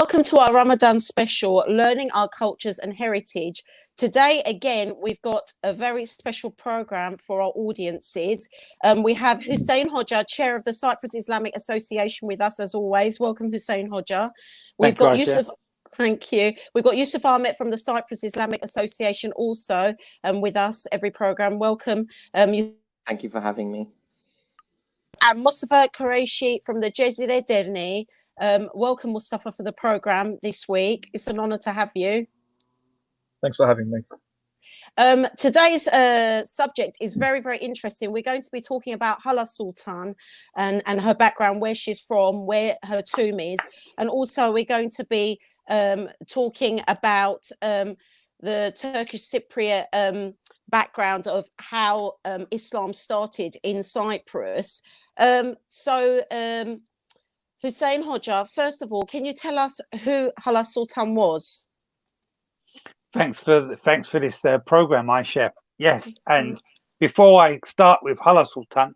Welcome to our Ramadan special, Learning Our Cultures and Heritage. Today, again, we've got a very special program for our audiences. We have Hussein Hodja, Chair of the Cyprus Islamic Association, with us as always. Welcome, Hussein Hodja. We've got Yusuf. Thank you. We've got Yusuf Ahmed from the Cyprus Islamic Association also with us every program. Welcome. Thank you for having me. And Mustafa Qureshi from the Jezire Derni. Welcome, Mustafa, for the program this week. It's an honor to have you. Thanks for having me. Today's subject is very, very interesting. We're going to be talking about Hala Sultan and her background, where she's from, where her tomb is. And also we're going to be talking about the Turkish Cypriot background of how Islam started in Cyprus. Hussein Hodja, first of all, can you tell us who Hala Sultan was? Thanks for this program, Aisha. Yes, and before I start with Hala Sultan,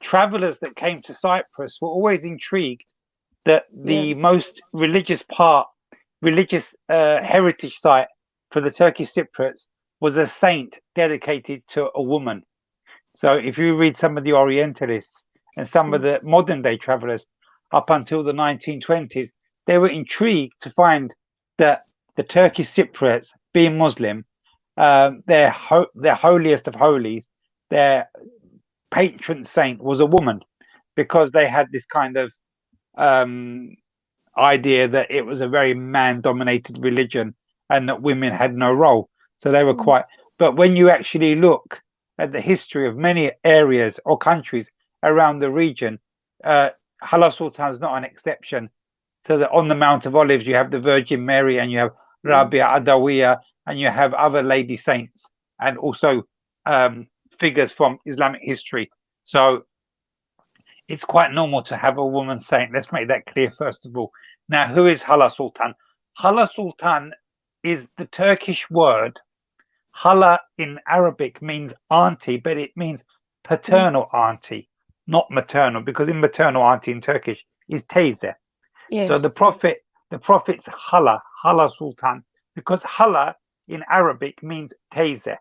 travelers that came to Cyprus were always intrigued that the most religious heritage site for the Turkish Cypriots was a saint dedicated to a woman. So if you read some of the Orientalists and some of the modern day travelers up until the 1920s, they were intrigued to find that the Turkish Cypriots, being Muslim, their holiest of holies, their patron saint was a woman, because they had this kind of idea that it was a very man-dominated religion and that women had no role. So they were quite. But when you actually look at the history of many areas or countries around the region, Hala Sultan is not an exception. So that on the Mount of Olives, you have the Virgin Mary, and you have Rabia Adawiya, and you have other lady saints, and also figures from Islamic history. So it's quite normal to have a woman saint. Let's make that clear first of all. Now, who is Hala Sultan? Hala Sultan is the Turkish word. Hala in Arabic means auntie, but it means paternal auntie, not maternal, because in maternal auntie in Turkish is teyze. Yes. So the prophet's Hala Sultan, because Hala in Arabic means teyze.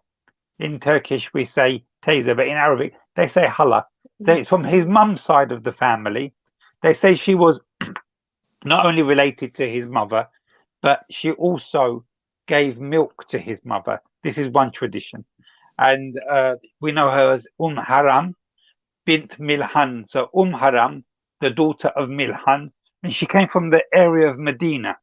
In Turkish we say teyze, but in Arabic they say Hala. So it's from his mum's side of the family. They say she was not only related to his mother, but she also gave milk to his mother. This is one tradition. And we know her as Haram bint Milhan. So Haram, the daughter of Milhan, and she came from the area of Medina.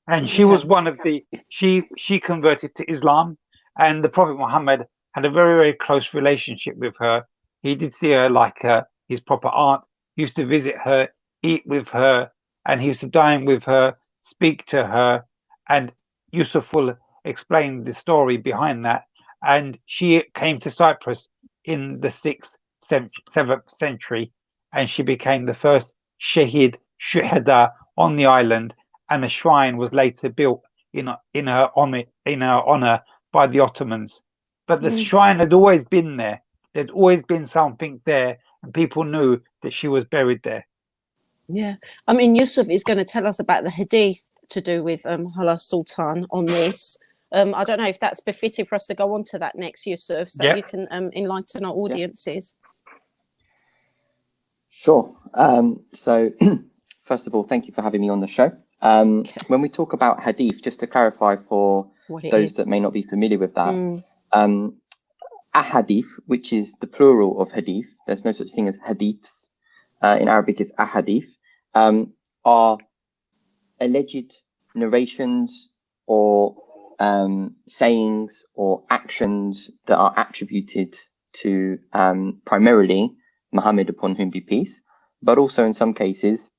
And she was one of the, she converted to Islam, and the Prophet Muhammad had a very, very close relationship with her. He did see her like his proper aunt. He used to visit her, eat with her, and he used to dine with her, speak to her. And Yusuf will explain the story behind that. And she came to Cyprus in the 7th century, and she became the first shuhada on the island. And the shrine was later built in her honor by the Ottomans. But the shrine had always been there. There'd always been something there, and people knew that she was buried there. Yeah, I mean, Yusuf is going to tell us about the hadith to do with Hala Sultan on this. I don't know if that's befitting for us to go on to that next, Yusuf, so you can enlighten our audiences. Sure. So first of all, thank you for having me on the show. When we talk about hadith, just to clarify for those that may not be familiar with that, a hadith, which is the plural of hadith, there's no such thing as hadiths. In Arabic, it's a hadith, are alleged narrations or sayings or actions that are attributed to primarily Muhammad, upon whom be peace, but also in some cases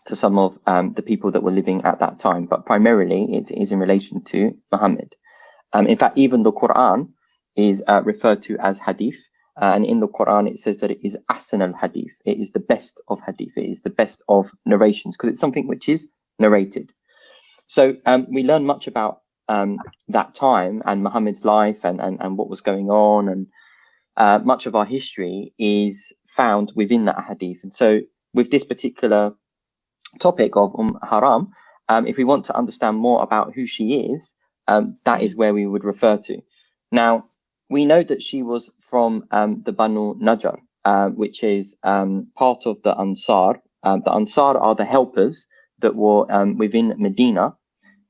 to some of the people that were living at that time. But primarily it is in relation to Muhammad. In fact, even the Quran is referred to as hadith. And in the Quran, it says that it is ahsan al-hadith. It is the best of hadith. It is the best of narrations, because it's something which is narrated. So we learn much about that time and Muhammad's life and what was going on. And much of our history is found within that hadith. And so with this particular topic of Haram, if we want to understand more about who she is, that is where we would refer to. Now, we know that she was from the Banu Najjar, which is part of the Ansar. The Ansar are the helpers that were within Medina.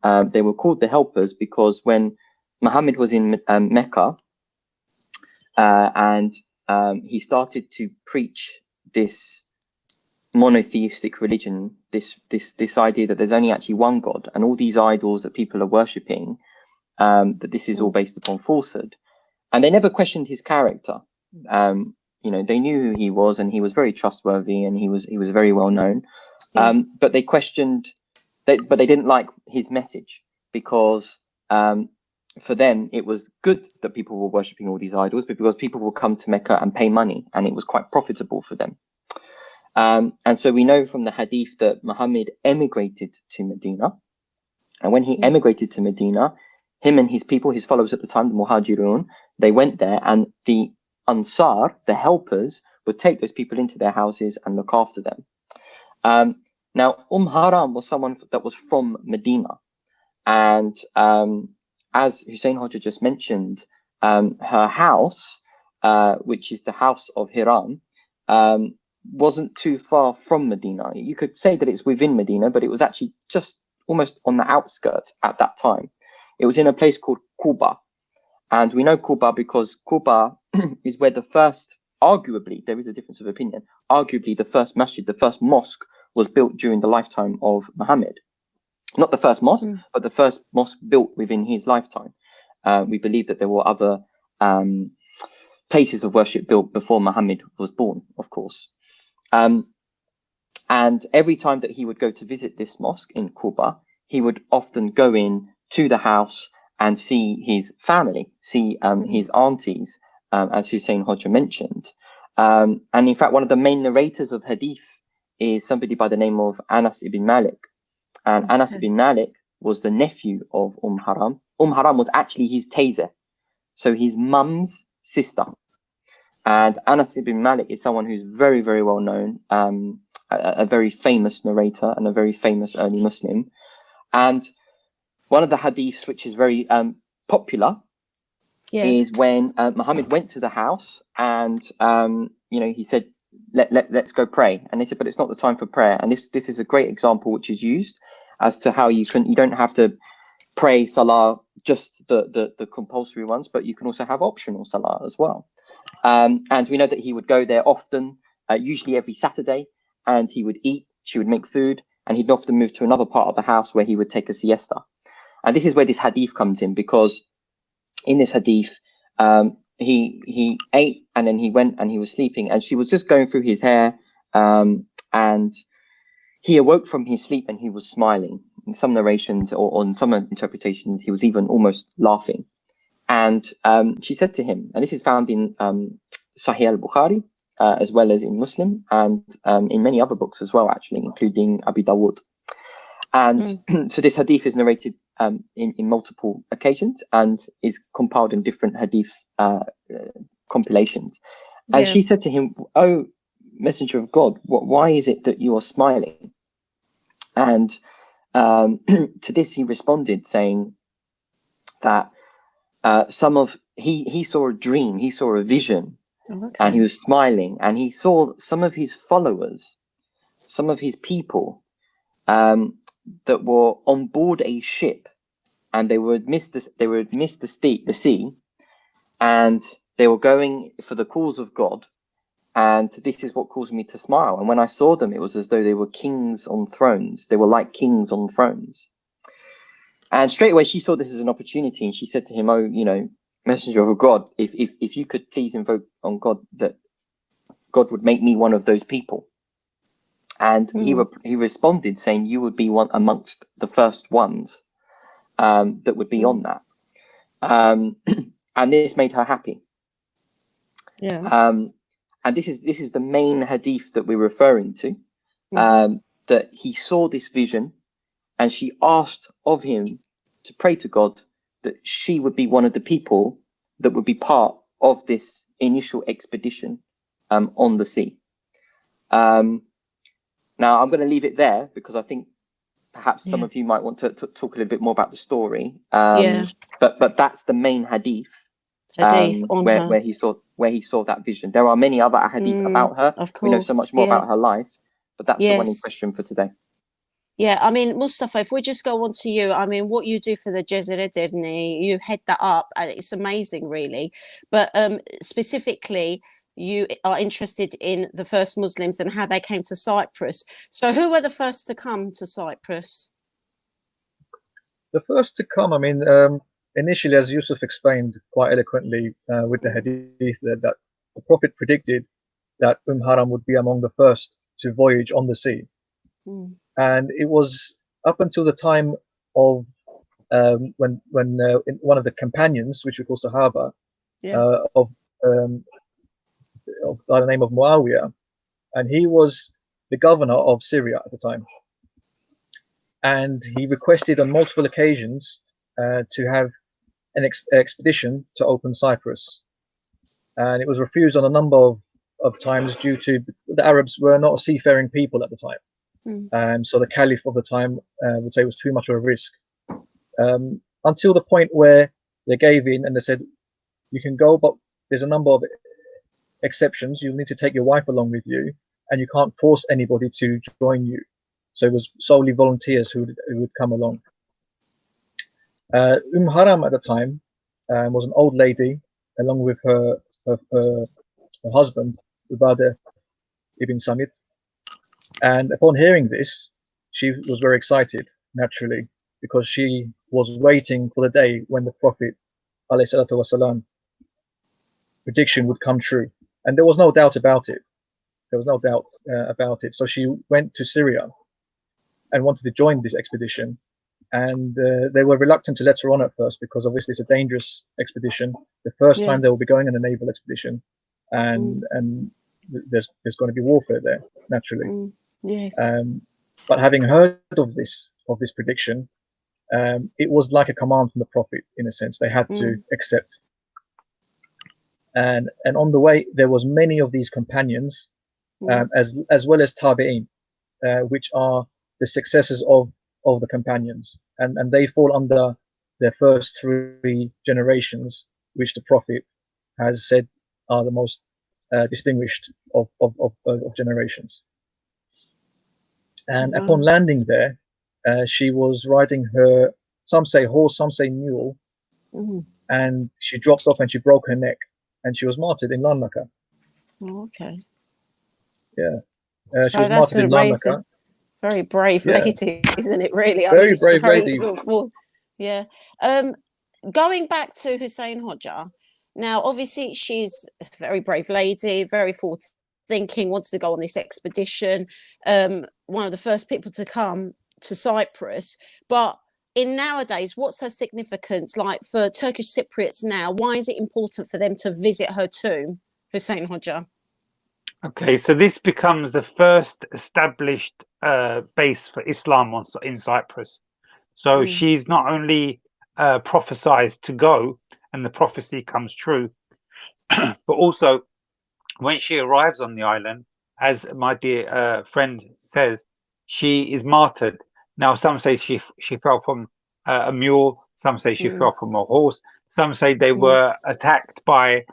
They were called the helpers because when Muhammad was in Mecca and he started to preach this monotheistic religion, this idea that there's only actually one God, and all these idols that people are worshipping, that this is all based upon falsehood. And they never questioned his character. You know, they knew who he was, and he was very trustworthy, and he was very well known. But they questioned, but they didn't like his message, because for them it was good that people were worshipping all these idols, but because people will come to Mecca and pay money, and it was quite profitable for them. And so we know from the hadith that Muhammad emigrated to Medina, and when he emigrated to Medina, him and his people, his followers at the time, the Muhajirun, they went there, and the Ansar, the helpers, would take those people into their houses and look after them. Now, Haram was someone that was from Medina, and as Hussein Hoxha just mentioned, her house, which is the house of Hiram, wasn't too far from Medina. You could say that it's within Medina, but it was actually just almost on the outskirts at that time. It was in a place called Quba. And we know Quba because Quba is where the first, arguably, there is a difference of opinion, arguably the first masjid, the first mosque was built during the lifetime of Muhammad. Not the first mosque, but the first mosque built within his lifetime. We believe that there were other places of worship built before Muhammad was born, of course. And every time that he would go to visit this mosque in Quba, he would often go in to the house and see his family, see his aunties, as Hussein Hoxha mentioned. And in fact, one of the main narrators of hadith is somebody by the name of Anas ibn Malik. And Anas ibn Malik was the nephew of Haram. Haram was actually his tayzeh, so his mum's sister. And Anas ibn Malik is someone who's very, very well known, a very famous narrator and a very famous early Muslim. And one of the hadiths which is very popular is when Muhammad went to the house and you know, he said, let's go pray. And they said, but it's not the time for prayer. And this is a great example which is used as to how you don't have to pray salah, just the compulsory ones, but you can also have optional salah as well. And we know that he would go there often, usually every Saturday, and he would eat, she would make food, and he'd often move to another part of the house where he would take a siesta. And this is where this hadith comes in, because in this hadith, he ate and then he went and he was sleeping, and she was just going through his hair, and he awoke from his sleep and he was smiling. In some narrations or in some interpretations, he was even almost laughing. And she said to him, and this is found in Sahih al-Bukhari, as well as in Muslim, and in many other books as well, actually, including Abi Dawud. And so this hadith is narrated in multiple occasions and is compiled in different hadith compilations. And she said to him, "Oh, Messenger of God, why is it that you are smiling?" And to this he responded, saying that he saw a dream, he saw a vision, and he was smiling, and he saw some of his followers, some of his people, that were on board a ship, and they would miss the sea, and they were going for the cause of God. And this is what caused me to smile. And when I saw them, it was as though they were kings on thrones. They were like kings on thrones. And straight away, she saw this as an opportunity, and she said to him, "Oh, you know, Messenger of God, if you could please invoke on God that God would make me one of those people." And he responded saying, "You would be one amongst the first ones that would be on that." And this made her happy. And this is the main hadith that we're referring to, that he saw this vision, and she asked of him to pray to God that she would be one of the people that would be part of this initial expedition on the sea. Now I'm going to leave it there, because I think perhaps some of you might want to talk a little bit more about the story. Yeah. But that's the main hadith. On her. Where he saw that vision. There are many other hadith about her. Of course, we know so much more about her life, but that's the one in question for today. Yeah, I mean, Mustafa, if we just go on to you, I mean, what you do for the Jezire Dirni, you head that up, and it's amazing, really. But specifically, you are interested in the first Muslims and how they came to Cyprus. So who were the first to come to Cyprus? The first to come, I mean, initially, as Yusuf explained quite eloquently with the hadith, that the Prophet predicted that Haram would be among the first to voyage on the sea. And it was up until the time of when one of the companions, which we call Sahaba, by the name of Muawiyah, and he was the governor of Syria at the time. And he requested on multiple occasions to have an expedition to open Cyprus. And it was refused on a number of times due to the Arabs were not a seafaring people at the time. So the Caliph of the time would say it was too much of a risk. Until the point where they gave in and they said, you can go, but there's a number of exceptions. You'll need to take your wife along with you, and you can't force anybody to join you. So it was solely volunteers who would come along. Haram at the time was an old lady, along with her husband, Ubadah ibn Samit. And upon hearing this, she was very excited, naturally, because she was waiting for the day when the Prophet ﷺ prediction would come true. And there was no doubt about it. So she went to Syria and wanted to join this expedition. And they were reluctant to let her on at first, because obviously it's a dangerous expedition. The first time they will be going on a naval expedition, and there's going to be warfare there, naturally. But having heard of this prediction, it was like a command from the Prophet, in a sense. They had to accept. And on the way, there was many of these companions, as well as tabi'in, which are the successors of the companions, and they fall under their first 3 generations, which the Prophet has said are the most distinguished of generations. And upon landing there, she was riding her, some say horse, some say mule, and she dropped off and she broke her neck, and she was martyred in Larnaca. Okay. Yeah. So she was that's martyred in Larnaca. Very brave lady, isn't it, really? I Very mean, brave lady. sort of, yeah. Going back to Hussein Hodja, now, obviously, she's a very brave lady, very forward thinking, wants to go on this expedition, one of the first people to come to Cyprus. But in nowadays, what's her significance like for Turkish Cypriots now? Why is it important for them to visit her tomb, Hussein Hodja? Okay, so this becomes the first established base for Islam in Cyprus. So she's not only prophesized to go, and the prophecy comes true, but also when she arrives on the island, as my dear friend says, she is martyred. Now, some say she fell from a mule, some say she fell from a horse, some say they were attacked by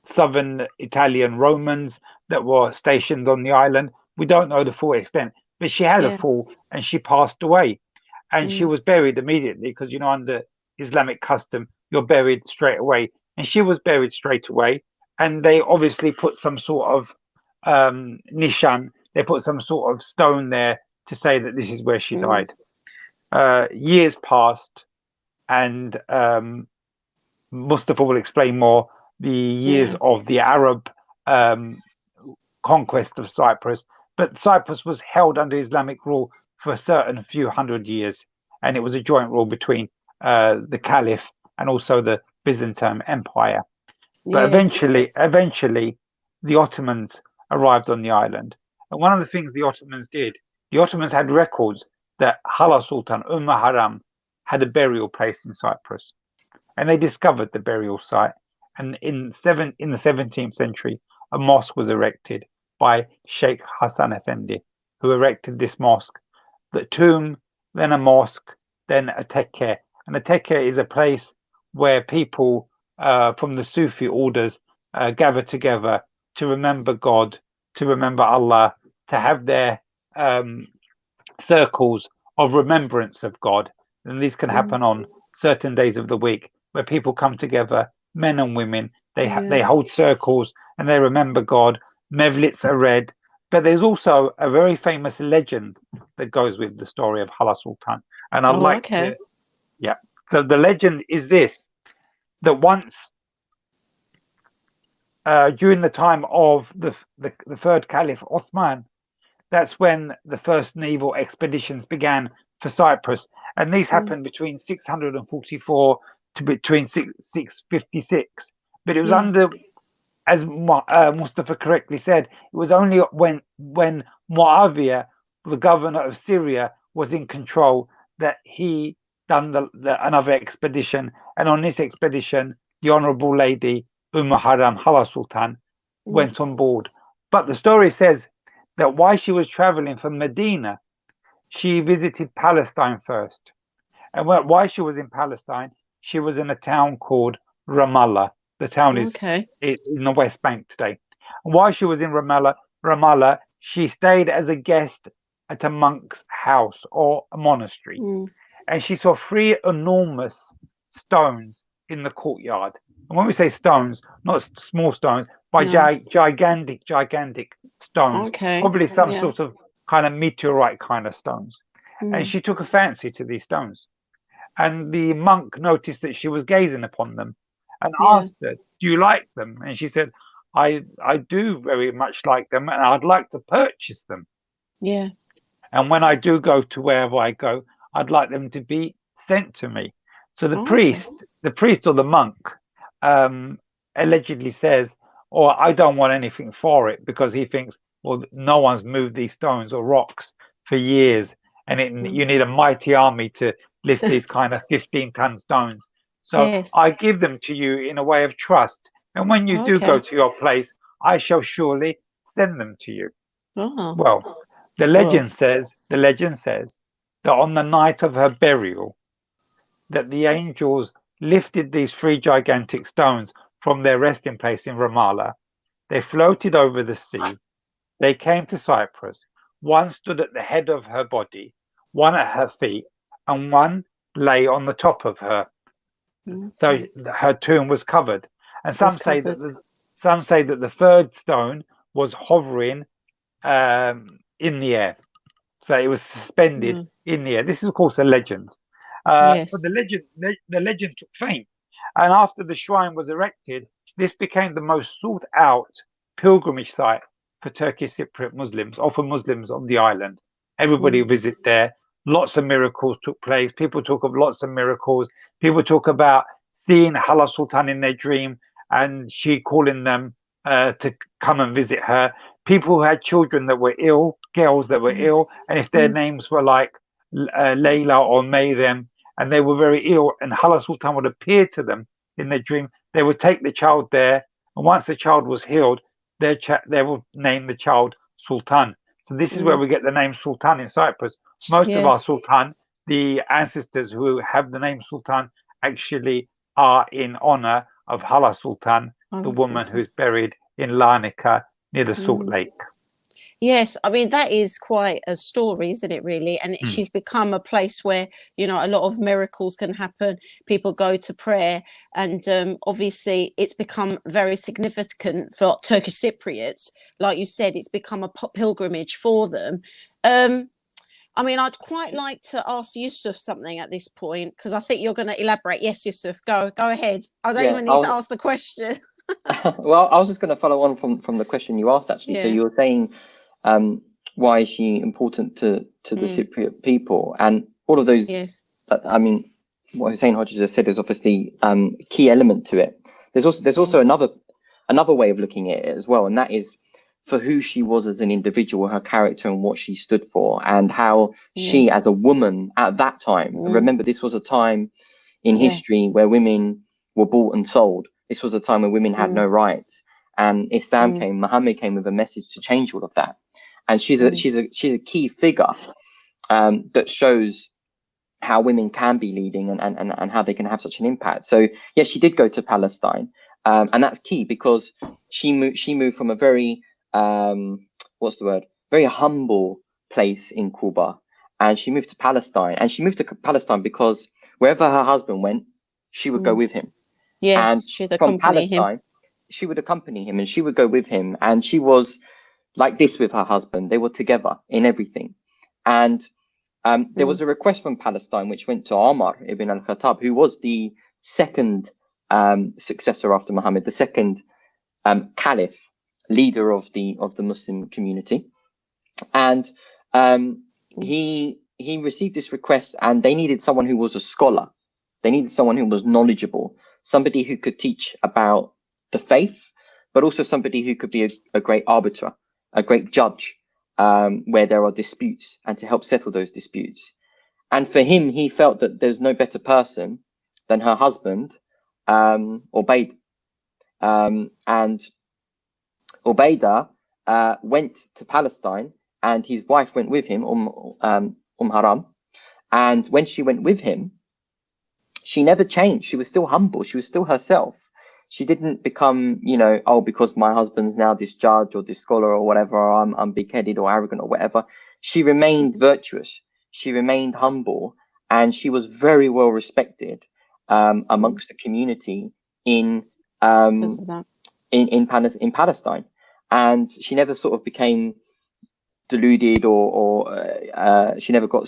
southern Italian Romans that were stationed on the island. We don't know the full extent, but she had a fall and she passed away, and she was buried immediately, because under Islamic custom you're buried straight away, and she was buried straight away. And they obviously put some sort of nishan, they put some sort of stone there to say that this is where she died. Years passed, and Mustafa will explain more the years of the Arab conquest of Cyprus. But Cyprus was held under Islamic rule for a certain few hundred years, and it was a joint rule between the Caliph and also the Byzantine Empire. But eventually, the Ottomans arrived on the island. And one of the things the Ottomans did, the Ottomans had records that Hala Sultan, Haram, had a burial place in Cyprus. And they discovered the burial site. And in the 17th century, a mosque was erected by Sheikh Hassan Effendi, who erected this mosque the tomb, then a mosque, then a tekke. And a tekke is a place where people from the Sufi orders gather together to remember God, to remember Allah, to have their circles of remembrance of God. And these can happen on certain days of the week where people come together, men and women. They hold circles and they remember God. Mevlits are read. But there's also a very famous legend that goes with the story of Hala Sultan. And I'd like to, yeah. So the legend is this, that once during the time of the third Caliph Othman, that's when the first naval expeditions began for Cyprus. And these happened between 644 to between 656. But it was under, as Mustafa correctly said, it was only when Muawiyah, the governor of Syria, was in control that he done another expedition. And on this expedition, the Honourable Lady Haram Hala Sultan went on board. But the story says that while she was traveling from Medina, she visited Palestine first. And while she was in Palestine, she was in a town called Ramallah. The town is in the West Bank today. And while she was in Ramallah, she stayed as a guest at a monk's house or a monastery. And she saw 3 enormous stones in the courtyard. And when we say stones, not small stones, but gigantic stones, probably some sort of kind of meteorite kind of stones. And she took a fancy to these stones. And the monk noticed that she was gazing upon them and asked her, do you like them? And she said, I do very much like them, and I'd like to purchase them. Yeah. And when I do go to wherever I go, I'd like them to be sent to me. So the priest or the monk allegedly says, I don't want anything for it, because he thinks, well, no one's moved these stones or rocks for years, and you need a mighty army to lift these kind of 15-ton stones. So I give them to you in a way of trust. And when you do go to your place, I shall surely send them to you. Well, the legend says that on the night of her burial, that the angels lifted these 3 gigantic stones from their resting place in Ramallah. They floated over the sea. They came to Cyprus. One stood at the head of her body, one at her feet, and one lay on the top of her. So her tomb was covered. And some say that the 3rd stone was hovering in the air. So it was suspended in the air. This is, of course, a legend. But the legend took fame. And after the shrine was erected, this became the most sought out pilgrimage site for Turkish Cypriot Muslims, or for Muslims on the island. Everybody visit there. Lots of miracles took place. People talk of lots of miracles. People talk about seeing Hala Sultan in their dream and she calling them to come and visit her. People who had children that were ill, girls that were ill, and if their names were like Layla or Maryam, and they were very ill, and Hala Sultan would appear to them in their dream, they would take the child there, and once the child was healed, they would name the child Sultan. So this is where we get the name Sultan in Cyprus. Most of our Sultan, the ancestors who have the name Sultan, actually are in honor of Hala Sultan, the woman who's buried in Larnaca near the Salt Lake. Yes, I mean, that is quite a story, isn't it, really? And she's become a place where, you know, a lot of miracles can happen. People go to prayer, and obviously it's become very significant for Turkish Cypriots. Like you said, it's become a pilgrimage for them. I mean, I'd quite like to ask Yusuf something at this point, because I think you're going to elaborate. Yes, Yusuf, go ahead. I don't even need to ask the question. Well, I was just going to follow on from the question you asked, actually. So you were saying, why is she important to the Cypriot people? And all of those, I mean, what Hussein Hodges just said is obviously a key element to it. There's also another way of looking at it as well, and that is for who she was as an individual, her character and what she stood for, and how she as a woman at that time, and remember this was a time in history where women were bought and sold. This was a time where women had no rights, and Islam came, Muhammad came with a message to change all of that. And she's a key figure that shows how women can be leading and how they can have such an impact. So yes, she did go to Palestine, and that's key because she moved from a very very humble place in Cuba, and she moved to Palestine. And she moved to Palestine because wherever her husband went, she would go with him. Yes, and she'd from accompany Palestine, him. she would accompany him, and she would go with him. And she was like this with her husband. They were together in everything. And there was a request from Palestine which went to Omar ibn al-Khattab, who was the second successor after Muhammad, the second caliph, leader of the Muslim community. And he received this request, and they needed someone who was a scholar. They needed someone who was knowledgeable, somebody who could teach about the faith, but also somebody who could be a great arbiter, a great judge, where there are disputes, and to help settle those disputes. And for him, he felt that there's no better person than her husband, Ubayd. And Ubaidah went to Palestine, and his wife went with him, Haram. And when she went with him, she never changed. She was still humble. She was still herself. She didn't become, oh, because my husband's now this judge or this scholar or whatever, or I'm big-headed or arrogant or whatever. She remained virtuous. She remained humble, and she was very well respected amongst the community in Palestine. And she never sort of became deluded or she never got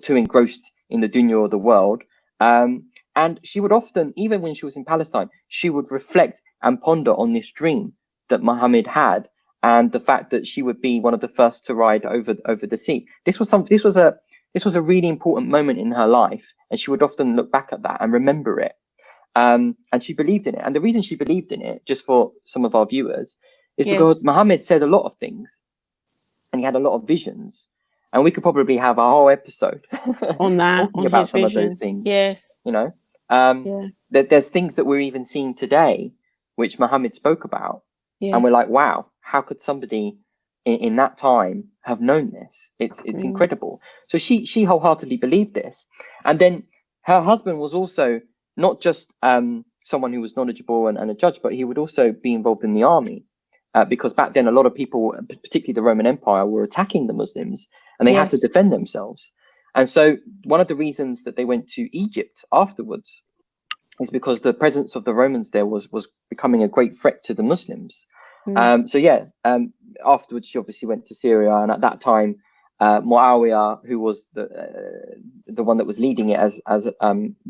too engrossed in the dunya or the world. And she would often, even when she was in Palestine, she would reflect and ponder on this dream that Muhammad had, and the fact that she would be one of the first to ride over the sea. This was a really important moment in her life, and she would often look back at that and remember it. And she believed in it. And the reason she believed in it, just for some of our viewers, is because Muhammad said a lot of things, and he had a lot of visions. And we could probably have a whole episode on that, on about his some visions. of those things. Yes. There's things that we're even seeing today, which Muhammad spoke about. Yes. And we're like, wow, how could somebody in that time have known this? It's incredible. So she wholeheartedly believed this. And then her husband was also not just someone who was knowledgeable and a judge, but he would also be involved in the army. Because back then, a lot of people, particularly the Roman Empire, were attacking the Muslims, and they had to defend themselves. And so one of the reasons that they went to Egypt afterwards is because the presence of the Romans there was becoming a great threat to the Muslims. Afterwards, she obviously went to Syria, and at that time, Muawiyah, who was the one that was leading it, as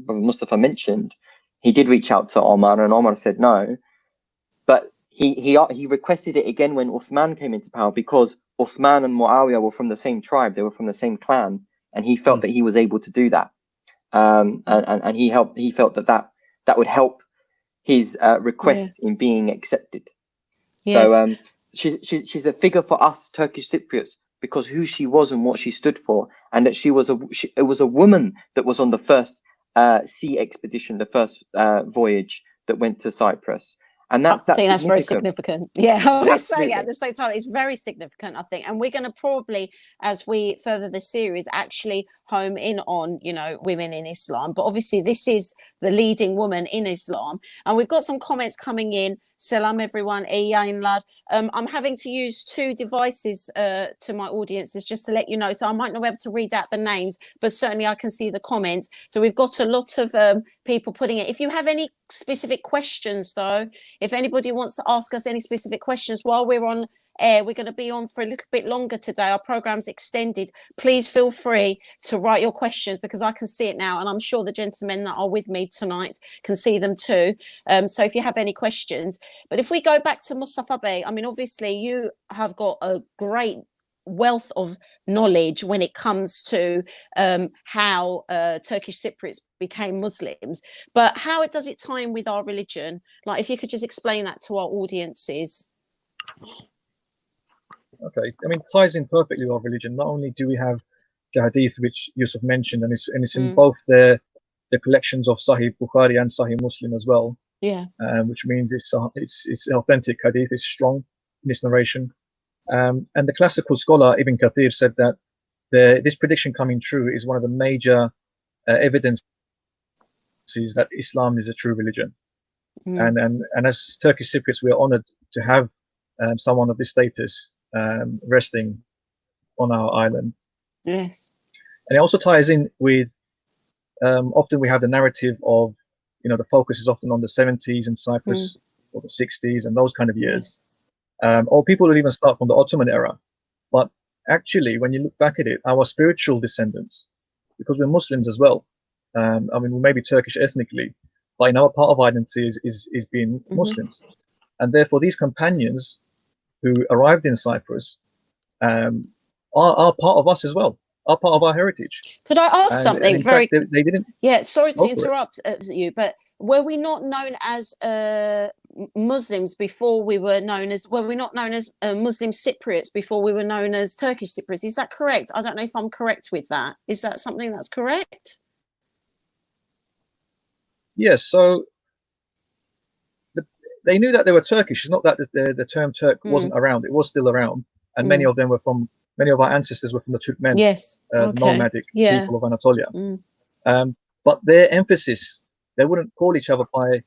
Mustafa mentioned, he did reach out to Omar, and Omar said no. But he requested it again when Uthman came into power, because Uthman and Muawiyah were from the same tribe, they were from the same clan, and he felt that he was able to do that. And he felt that would help his request in being accepted. Yes. So she's a figure for us Turkish Cypriots, because who she was and what she stood for, and that it was a woman that was on the first sea expedition, the first voyage that went to Cyprus. And I think that's very significant. Yeah, I was saying it at the same time. It's very significant, I think. And we're going to probably, as we further this series, actually home in on, women in Islam. But obviously, this is the leading woman in Islam. And we've got some comments coming in. Salam, everyone. I'm having to use two devices to my audiences, just to let you know. So I might not be able to read out the names, but certainly I can see the comments. So we've got a lot of people putting it. If you have any specific questions, though, if anybody wants to ask us any specific questions while we're on air, we're going to be on for a little bit longer today. Our program's extended. Please feel free to write your questions, because I can see it now, and I'm sure the gentlemen that are with me tonight can see them too. So if you have any questions. But if we go back to Mustafa Bey, I mean, obviously you have got a great wealth of knowledge when it comes to how Turkish Cypriots became Muslims, but how does it tie in with our religion? Like, if you could just explain that to our audiences. Okay, I mean, it ties in perfectly with our religion. Not only do we have the hadith, which Yusuf mentioned, and it's in both the collections of Sahih Bukhari and Sahih Muslim as well. Yeah. Which means it's authentic hadith. It's strong in its narration. And the classical scholar Ibn Kathir said that this prediction coming true is one of the major evidences that Islam is a true religion. And as Turkish Cypriots, we are honored to have someone of this status resting on our island. Yes. And it also ties in with, often we have the narrative of, the focus is often on the 70s in Cyprus, or the 60s and those kind of years. Yes. Or people will even start from the Ottoman era. But actually, when you look back at it, our spiritual descendants, because we're Muslims as well, we may be Turkish ethnically, but in our part of identity is being Muslims. And therefore, these companions who arrived in Cyprus are part of us as well, are part of our heritage. Could I ask something? Fact, they didn't. Yeah, sorry to interrupt you, but were we not known as Muslims before we were known as? Were we not known as Muslim Cypriots before we were known as Turkish Cypriots? Is that correct? I don't know if I'm correct with that. Is that something that's correct? Yes. So they knew that they were Turkish. It's not that the term Turk wasn't around. It was still around, and many of them were from. Many of our ancestors were from the Turkmen, nomadic people of Anatolia. But their emphasis, they wouldn't call each other by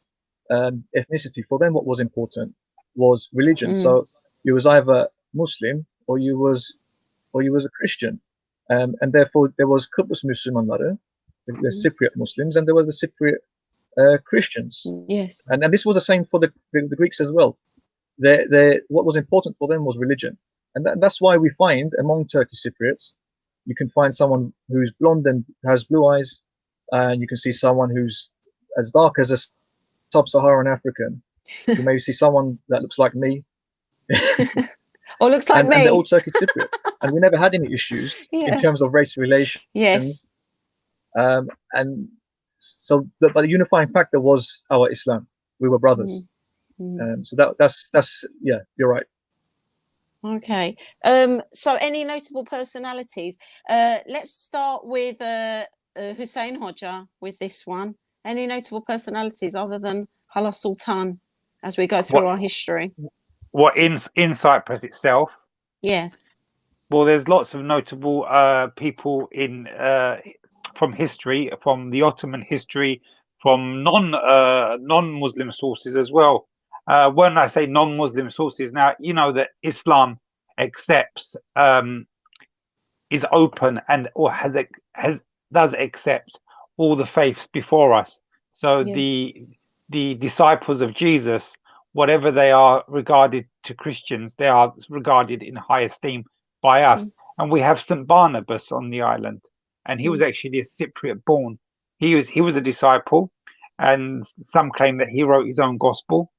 ethnicity. For them, what was important was religion. So you was either Muslim or you was a Christian, and therefore there was Kıbrıs Müslümanları, the Cypriot Muslims, and there were the Cypriot Christians. Yes, and this was the same for the Greeks as well. What was important for them was religion. And that's why we find among Turkish Cypriots, you can find someone who's blonde and has blue eyes, and you can see someone who's as dark as a sub-Saharan African. You may see someone that looks like me. Or looks like me. And they're all Turkish Cypriot. And we never had any issues in terms of race relations. Yes. And so, but the unifying factor was our Islam. We were brothers. So that's yeah, you're right. Okay. So any notable personalities? Let's start with Hussein Hoxha with this one. Any notable personalities other than Hala Sultan as we go through our history? What in Cyprus itself? Yes. Well, there's lots of notable people in from history, from the Ottoman history, from non-Muslim sources as well. When I say non-Muslim sources, now you know that Islam accepts, is open and or does accept all the faiths before us. So yes. the disciples of Jesus, whatever they are regarded to Christians, they are regarded in high esteem by us. And we have St. Barnabas on the island, and he was actually a Cypriot born. He was a disciple, and some claim that he wrote his own gospel.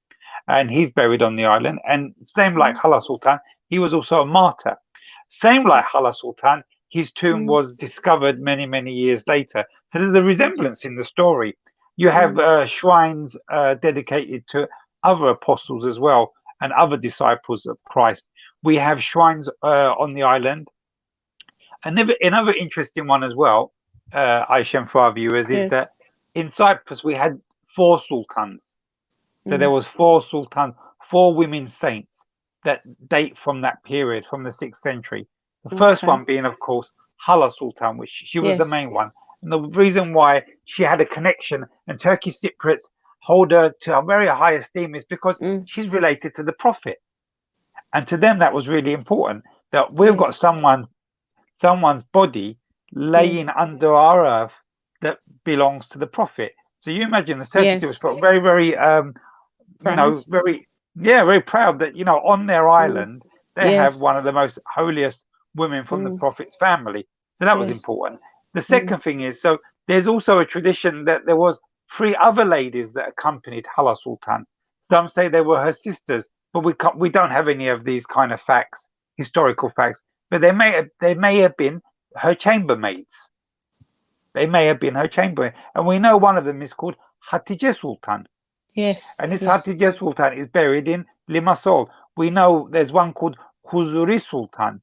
And he's buried on the island. And same like Hala Sultan, he was also a martyr. Same like Hala Sultan, his tomb was discovered many, many years later. So there's a resemblance in the story. You have shrines dedicated to other apostles as well and other disciples of Christ. We have shrines on the island. Another interesting one as well, Aisha, for our viewers, is that in Cyprus we had 4 sultans. So there was 4 sultans, 4 women saints that date from that period, from the 6th century. The first one being, of course, Hala Sultan, which she was the main one. And the reason why she had a connection and Turkish Cypriots hold her to a very high esteem is because she's related to the Prophet. And to them, that was really important, that we've got someone's body laying under our earth that belongs to the Prophet. So you imagine the Turkish Cypriots got very, very very proud that on their island they have one of the most holiest women from the Prophet's family. So that was important. The second thing is, so there's also a tradition that there was 3 other ladies that accompanied Hala Sultan. Some say they were her sisters, but we don't have any of these kind of facts, historical facts. But they may have been her chambermaids. They may have been her chambermaid, and we know one of them is called Hatice Sultan. Yes. And this Hatice Sultan is buried in Limassol. We know there's one called Huzuri Sultan,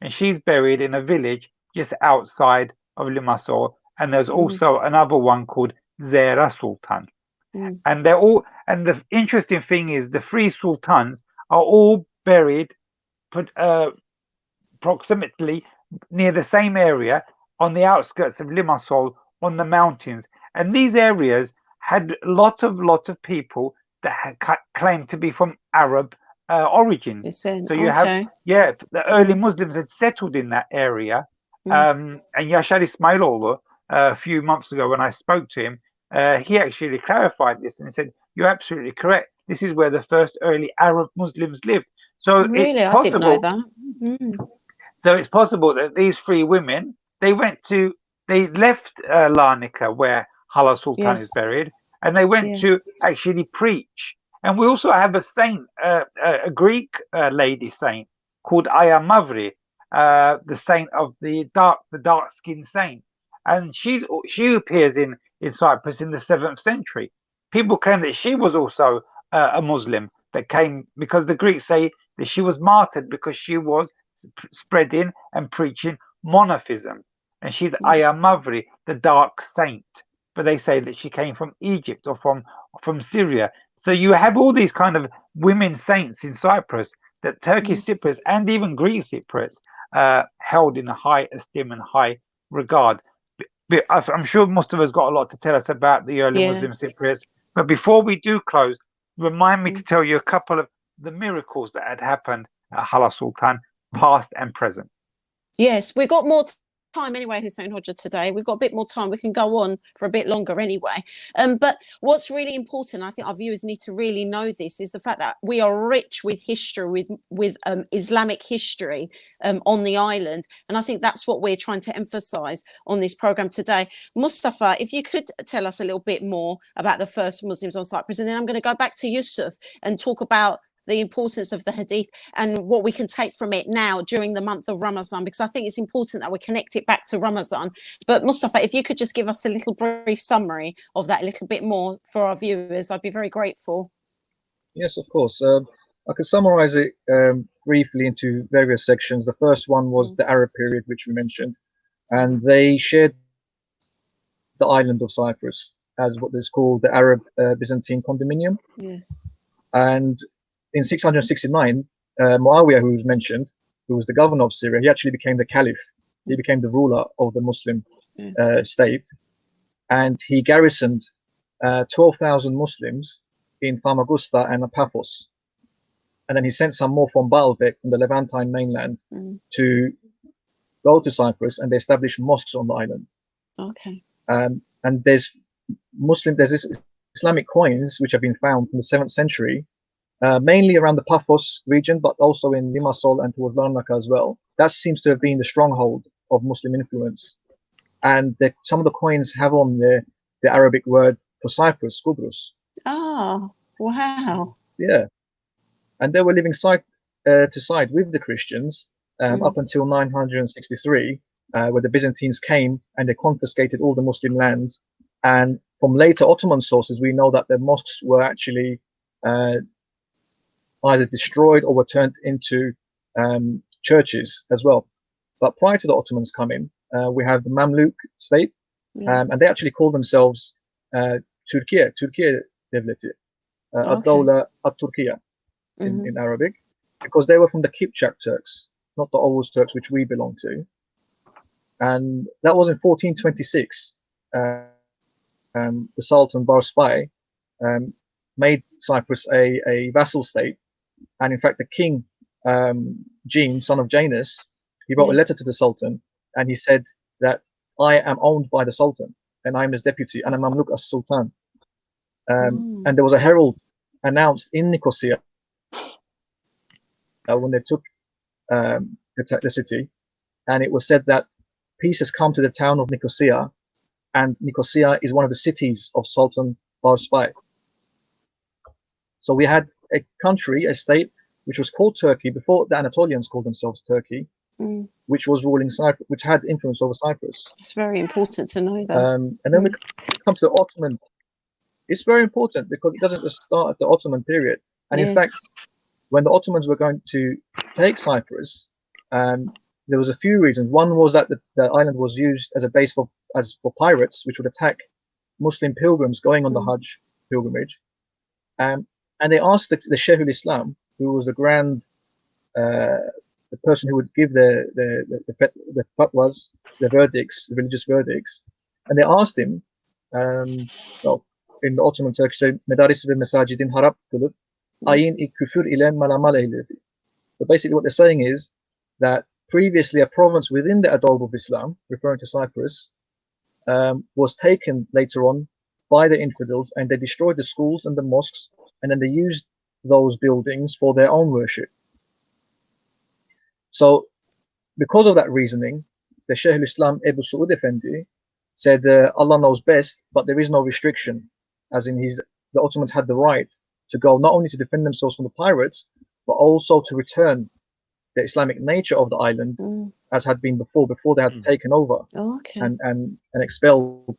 and she's buried in a village just outside of Limassol. And there's also another one called Zehra Sultan. And they're all. And the interesting thing is, the 3 sultans are all buried approximately near the same area on the outskirts of Limassol on the mountains. And these areas had lot of people that had claimed to be from Arab origins. So you have, the early Muslims had settled in that area. And Yashar Ismailoğlu, a few months ago when I spoke to him, he actually clarified this and said, "You're absolutely correct. This is where the first early Arab Muslims lived." So really, it's possible, I didn't know that. So it's possible that these three women, they left Larnaca, where Hala Sultan is buried, and they went to actually preach. And we also have a saint, a Greek lady saint called Aya Mavri, the saint of the dark-skinned saint, and she appears in Cyprus in the 7th century. People claim that she was also a Muslim that came, because the Greeks say that she was martyred because she was spreading and preaching monotheism, and she's Aya Mavri, the dark saint. But they say that she came from Egypt or from Syria. So you have all these kind of women saints in Cyprus that Turkish Cypriots and even Greek Cypriots held in a high esteem and high regard. But I'm sure most of us got a lot to tell us about the early Muslim Cypriots. But before we do close, remind me to tell you a couple of the miracles that had happened at Hala Sultan, past and present. Yes, we've got more time anyway, Hussein Hodja, today. We've got a bit more time. We can go on for a bit longer anyway. But what's really important, I think our viewers need to really know this, is the fact that we are rich with history, with Islamic history on the island. And I think that's what we're trying to emphasize on this program today. Mustafa, if you could tell us a little bit more about the first Muslims on Cyprus, and then I'm going to go back to Yusuf and talk about the importance of the hadith and what we can take from it now during the month of Ramadan, because I think it's important that we connect it back to Ramadan. But Mustafa, if you could just give us a little brief summary of that, a little bit more for our viewers, I'd be very grateful. Yes, of course. I can summarize it briefly into various sections. The first one was the Arab period, which we mentioned, and they shared the island of Cyprus as what is called the Arab Byzantine condominium. Yes. And in 669, Muawiyah, who was mentioned, who was the governor of Syria, he actually became the caliph. He became the ruler of the Muslim state, and he garrisoned 12,000 Muslims in Famagusta and Paphos. And then he sent some more from Baalbek, from the Levantine mainland, to go to Cyprus, and they established mosques on the island. Okay. And there's this Islamic coins which have been found from the 7th century, mainly around the Paphos region, but also in Limassol and towards Larnaca as well. That seems to have been the stronghold of Muslim influence. And some of the coins have on there the Arabic word for Cyprus, Kubrus. Oh, wow. Yeah. And they were living side to side with the Christians up until 963, where the Byzantines came and they confiscated all the Muslim lands. And from later Ottoman sources, we know that the mosques were actually either destroyed or were turned into churches as well. But prior to the Ottomans coming, we have the Mamluk state, and they actually call themselves Turkiye Devleti, Ad-Dawla At-Turkiya in Arabic, because they were from the Kipchak Turks, not the Oghuz Turks, which we belong to. And that was in 1426. The Sultan Barspai made Cyprus a vassal state. And in fact, the king, Jean, son of Janus, he wrote a letter to the Sultan, and he said that I am owned by the Sultan, and I'm his deputy, and I'm Mamluk as-Sultan. And there was a herald announced in Nicosia when they took the city, and it was said that peace has come to the town of Nicosia, and Nicosia is one of the cities of Sultan Barspai. So we had a country, a state, which was called Turkey before the Anatolians called themselves Turkey, which was ruling Cyprus, which had influence over Cyprus. It's very important to know that. And then we come to the Ottoman. It's very important because it doesn't just start at the Ottoman period. And in fact, when the Ottomans were going to take Cyprus, there was a few reasons. One was that the island was used as a base for pirates, which would attack Muslim pilgrims going on the Hajj pilgrimage. And they asked the Sheikh al-Islam, who was the grand the person who would give the fatwas, the verdicts, the religious verdicts, and they asked him, well, in the Ottoman Turkish, medaris ve mesajidin harap kılıp ayin küfür ile malamal eyledi. So basically what they're saying is that previously a province within the Adobe of Islam, referring to Cyprus, was taken later on by the infidels, and they destroyed the schools and the mosques, and then they used those buildings for their own worship. So because of that reasoning, the Shaykh al-Islam Ebu Suud Effendi said, Allah knows best, but there is no restriction, as in the Ottomans had the right to go not only to defend themselves from the pirates, but also to return the Islamic nature of the island as had been before they had taken over and expelled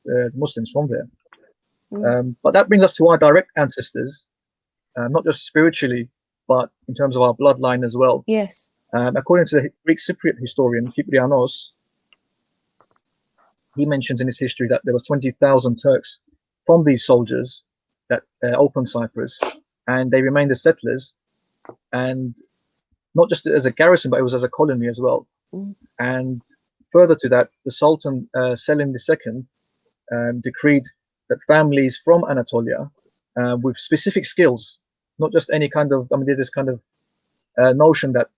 the Muslims from there. But that brings us to our direct ancestors, not just spiritually, but in terms of our bloodline as well. Yes. According to the Greek Cypriot historian Kyprianos, he mentions in his history that there was 20,000 Turks from these soldiers that opened Cyprus, and they remained as settlers, and not just as a garrison, but it was as a colony as well. And further to that, the Sultan Selim II decreed that families from Anatolia with specific skills, not just any kind of, there's this kind of notion that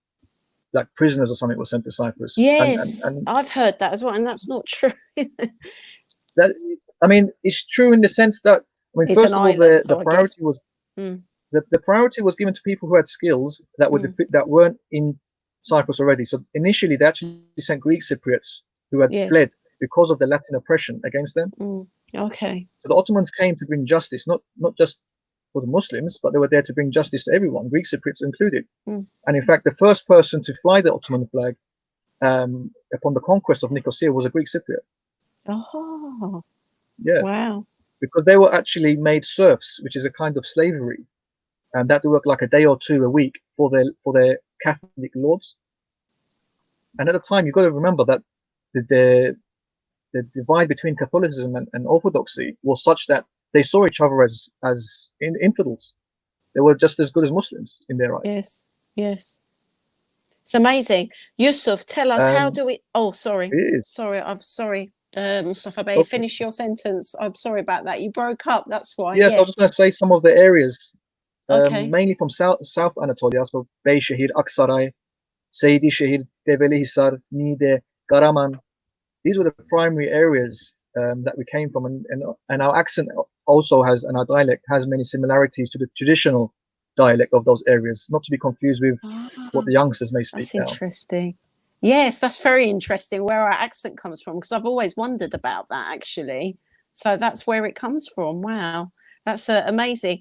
like prisoners or something were sent to Cyprus. Yes, and I've heard that as well, and that's not true. That, it's true in the sense that, It's first an of all, island, so the I priority guess. was the priority was given to people who had skills that were that weren't in Cyprus already. So initially, they actually sent Greek Cypriots who had fled because of the Latin oppression against them. Okay. So the Ottomans came to bring justice, not just for the Muslims, but they were there to bring justice to everyone, Greek Cypriots included. And in fact, the first person to fly the Ottoman flag upon the conquest of Nicosia was a Greek Cypriot. Oh. Yeah. Wow. Because they were actually made serfs, which is a kind of slavery, and that they work like a day or two a week for their Catholic lords. And at the time, you've got to remember that the divide between Catholicism and Orthodoxy was such that they saw each other as infidels. They were just as good as Muslims in their eyes. Yes. It's amazing. Yusuf, tell us, how do we... Oh, sorry. I'm sorry. Mustafa Bey, finish your sentence. I'm sorry about that. You broke up, that's why. Yes, I was just going to say some of the areas, mainly from South Anatolia, so Beyşehir, Aksaray, Seydişehir, Develihisar, Niğde, Karaman. These were the primary areas that we came from, and our accent also has, and our dialect has many similarities to the traditional dialect of those areas, not to be confused with what the youngsters may speak now. That's interesting. Yes, that's very interesting where our accent comes from, because I've always wondered about that, actually. So that's where it comes from. Wow, that's amazing.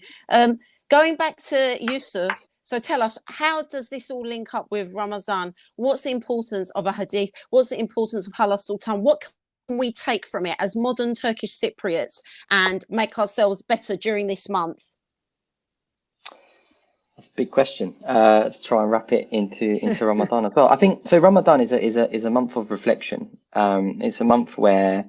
Going back to Yusuf, so tell us, how does this all link up with Ramadan? What's the importance of a hadith? What's the importance of Hala Sultan? What can we take from it as modern Turkish Cypriots and make ourselves better during this month? Big question. Let's try and wrap it into Ramadan as well. I think so. Ramadan is a month of reflection. It's a month where,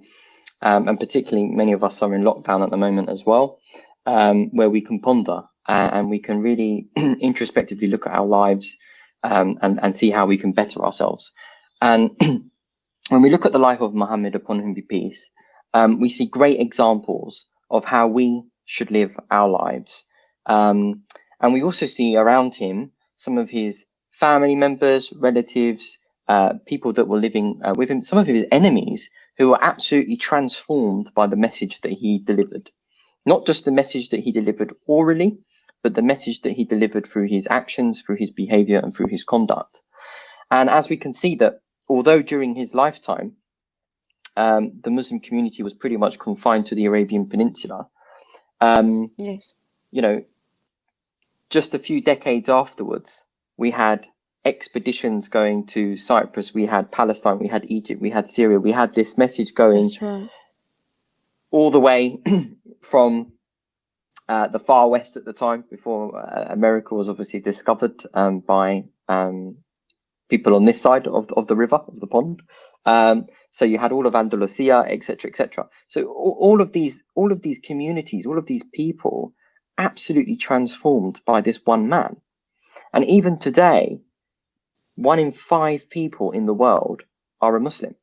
and particularly many of us are in lockdown at the moment as well, where we can ponder and we can really introspectively look at our lives and see how we can better ourselves. And when we look at the life of Muhammad, upon whom be peace, we see great examples of how we should live our lives. And we also see around him some of his family members, relatives, people that were living with him, some of his enemies who were absolutely transformed by the message that he delivered. Not just the message that he delivered orally, but the message that he delivered through his actions, through his behavior, and through his conduct. And as we can see that, although during his lifetime, the Muslim community was pretty much confined to the Arabian Peninsula, just a few decades afterwards, we had expeditions going to Cyprus, we had Palestine, we had Egypt, we had Syria, we had this message going all the way from the far west at the time, before America was obviously discovered by people on this side of the river, of the pond. So you had all of Andalusia, etc., etc. So all of these communities, all of these people, absolutely transformed by this one man. And even today, 1 in 5 people in the world are a Muslim.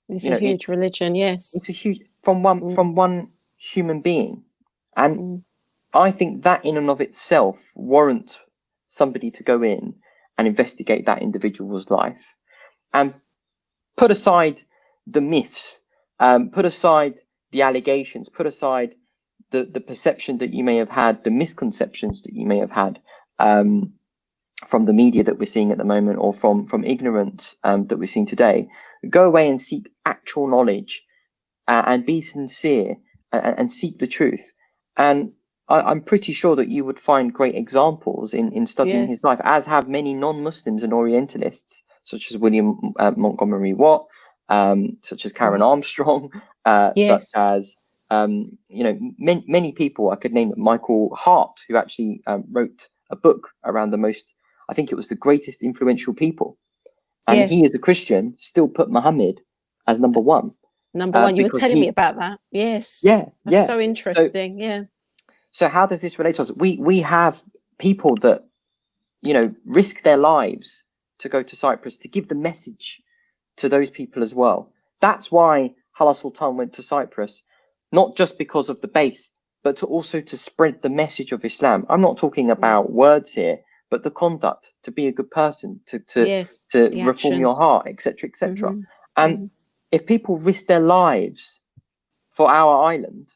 It's a huge religion, yes. It's a huge from one human being, and I think that in and of itself warrants somebody to go in and investigate that individual's life and put aside the myths, put aside the allegations, put aside the perception that you may have had, the misconceptions that you may have had from the media that we're seeing at the moment, or from ignorance that we're seeing today. Go away and seek actual knowledge and be sincere and seek the truth. And I'm pretty sure that you would find great examples in studying his life, as have many non-Muslims and Orientalists, such as William Montgomery Watt, such as Karen Armstrong, such as many people. I could name Michael Hart, who actually wrote a book around I think it was the greatest influential people, and he, as a Christian, still put Muhammad as number one. Number one. You were telling me about that. Yes. That's so interesting. So how does this relate to us? We have people that, risk their lives to go to Cyprus to give the message to those people as well. That's why Hala Sultan went to Cyprus, not just because of the base, but also to spread the message of Islam. I'm not talking about words here, but the conduct, to be a good person, to reform actions, your heart, etc., etc. And if people risk their lives for our island,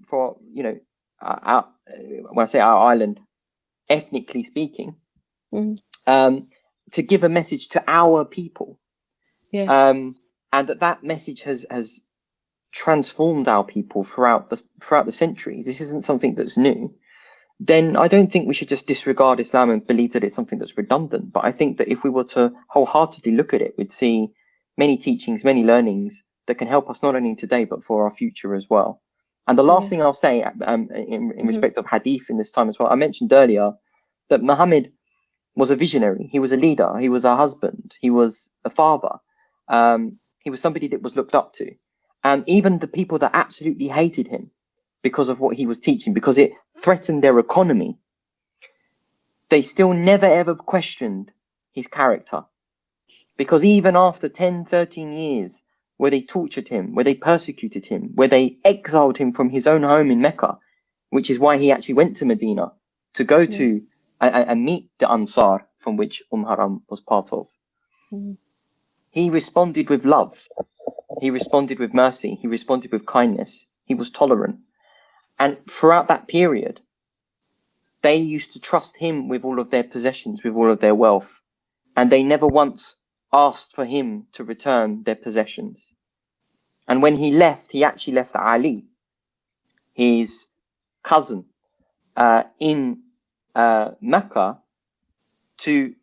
for when I say our island, ethnically speaking, to give a message to our people, and that message has transformed our people throughout the centuries. This isn't something that's new. Then I don't think we should just disregard Islam and believe that it's something that's redundant. But I think that if we were to wholeheartedly look at it, we'd see many teachings, many learnings that can help us not only today, but for our future as well. And the last thing I'll say in respect of hadith in this time as well, I mentioned earlier that Muhammad was a visionary. He was a leader. He was a husband. He was a father. He was somebody that was looked up to. And even the people that absolutely hated him because of what he was teaching, because it threatened their economy, they still never ever questioned his character. Because even after 10, 13 years, where they tortured him, where they persecuted him, where they exiled him from his own home in Mecca, which is why he actually went to Medina to go to and meet the Ansar, from which Haram was part of. He responded with love. He responded with mercy. He responded with kindness. He was tolerant. And throughout that period, they used to trust him with all of their possessions, with all of their wealth. And they never once asked for him to return their possessions. And when he left, he actually left Ali, his cousin, in Mecca, to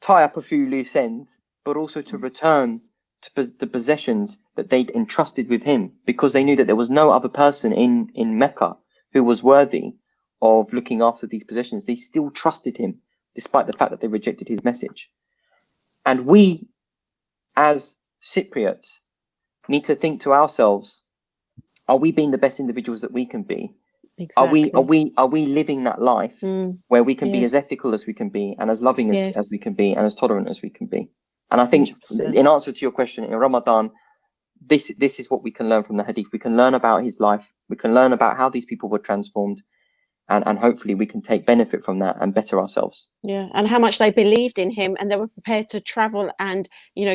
tie up a few loose ends, but also to return to the possessions that they'd entrusted with him, because they knew that there was no other person in Mecca who was worthy of looking after these possessions. They still trusted him, despite the fact that they rejected his message. And we, as Cypriots, need to think to ourselves, are we being the best individuals that we can be? Exactly. Are we living that life where we can be as ethical as we can be, and as loving as we can be, and as tolerant as we can be? And I think 100%. In answer to your question, in Ramadan, this is what we can learn from the hadith. We can learn about his life. We can learn about how these people were transformed. And hopefully we can take benefit from that and better ourselves. Yeah, and how much they believed in him, and they were prepared to travel and,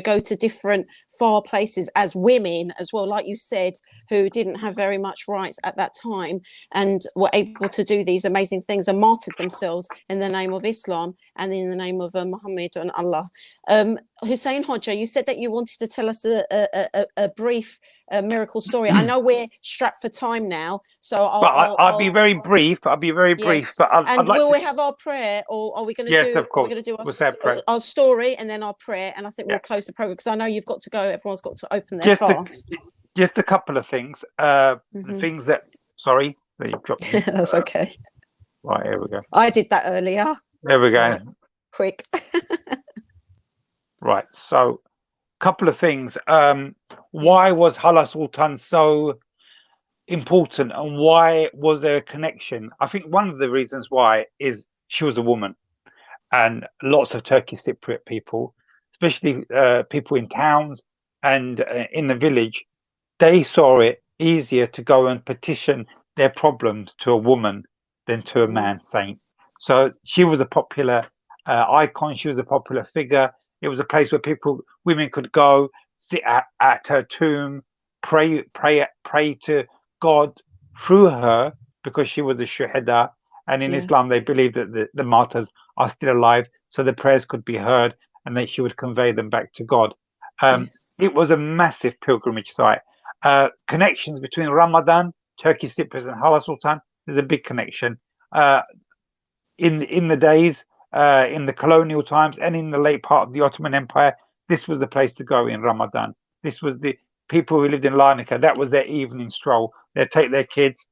go to different far places as women as well, like you said, who didn't have very much rights at that time, and were able to do these amazing things and martyred themselves in the name of Islam and in the name of Muhammad and Allah. Hussein Hodja, you said that you wanted to tell us a brief miracle story. I know we're strapped for time now, so I'll be very brief. I'll be very brief. But I'd like will we have our prayer, or are we going to do? Of course. We're going to do our story and then our prayer, and I think we'll close the program because I know you've got to go. Everyone's got to open their fast. Just a couple of things. The things that. Sorry, that you dropped. That's okay. Right, here we go. I did that earlier. There we go. Right. Quick. Right. So, couple of things. Why was Hala Sultan so important, and why was there a connection? I think one of the reasons why is she was a woman, and lots of Turkish Cypriot people, especially people in towns and in the village, they saw it easier to go and petition their problems to a woman than to a man saint. So she was a popular icon. She was a popular figure. It was a place where women could go, sit at her tomb, pray to God through her, because she was a shuhada. And in Islam, they believe that the martyrs are still alive, so the prayers could be heard, and that she would convey them back to God. It was a massive pilgrimage site. Connections between Ramadan, Turkish Cyprus, and Hala Sultan. There's a big connection. In the days, in the colonial times, and in the late part of the Ottoman Empire, this was the place to go in Ramadan. This was the people who lived in Larnaca. That was their evening stroll. They'd take their kids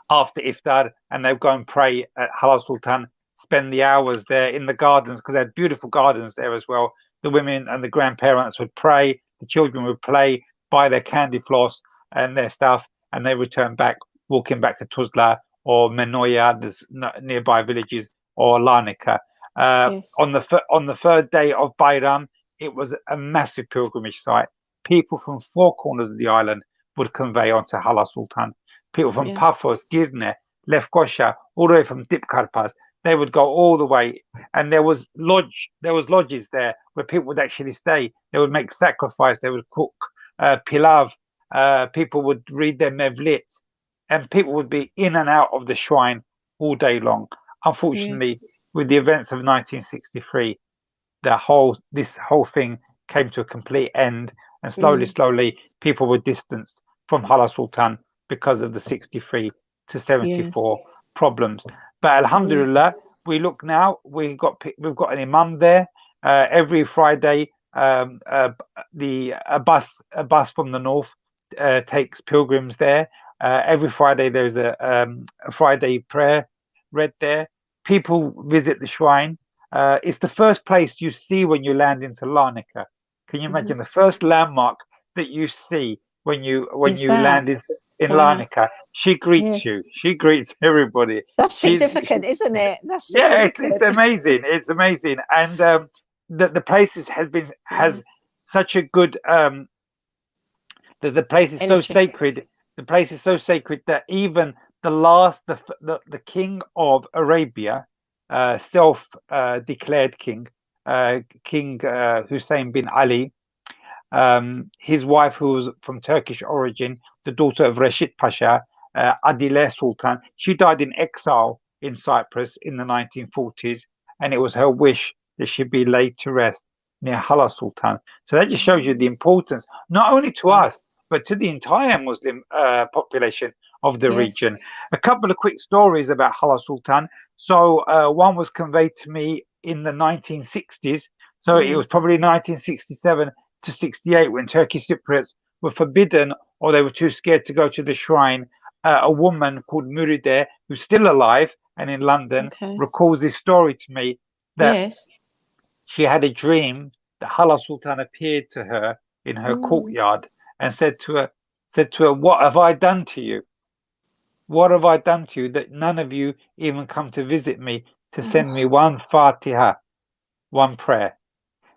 after iftar, and they'd go and pray at Hala Sultan, spend the hours there in the gardens, because they had beautiful gardens there as well. The women and the grandparents would pray, the children would play, buy their candy floss and their stuff, and they return back, walking back to Tuzla or Menoya, the nearby villages, or Larnaca. On the third day of Bayram, it was a massive pilgrimage site. People from four corners of the island would convey onto Hala Sultan. People from Paphos, Girne, Lefkoşa, all the way from Dipkarpas, they would go all the way, and there was lodges there where people would actually stay. They would make sacrifice. They would cook pilav. People would read their mevlit, and people would be in and out of the shrine all day long. Unfortunately, with the events of 1963, this whole thing came to a complete end, and slowly people were distanced from Hala Sultan because of the 63 to 74 problems. But alhamdulillah, we look now, we've got an imam there every Friday. The a bus from the north takes pilgrims there. Every Friday there's a Friday prayer read there. People visit the shrine. It's the first place you see when you land into Larnaca. Can you imagine the first landmark that you see when you land in Larnaca? She greets you. She greets everybody. That's significant, isn't it? That's significant. Yeah, it's amazing. It's amazing, and the place has such a good the place is so sacred. The place is so sacred that even the king of Arabia, self-declared king, King Hussein bin Ali, his wife, who was from Turkish origin, the daughter of Reshid Pasha, Adile Sultan, she died in exile in Cyprus in the 1940s, and it was her wish that she be laid to rest near Hala Sultan. So that just shows you the importance, not only to us, but to the entire Muslim population of the region. A couple of quick stories about Hala Sultan. So one was conveyed to me in the 1960s. So it was probably 1967 to 68 when Turkish Cypriots were forbidden, or they were too scared to go to the shrine. A woman called Muride, who's still alive and in London, recalls this story to me, that she had a dream that Hala Sultan appeared to her in her courtyard and said to her, "What have I done to you? What have I done to you that none of you even come to visit me to send me one Fatiha, one prayer?"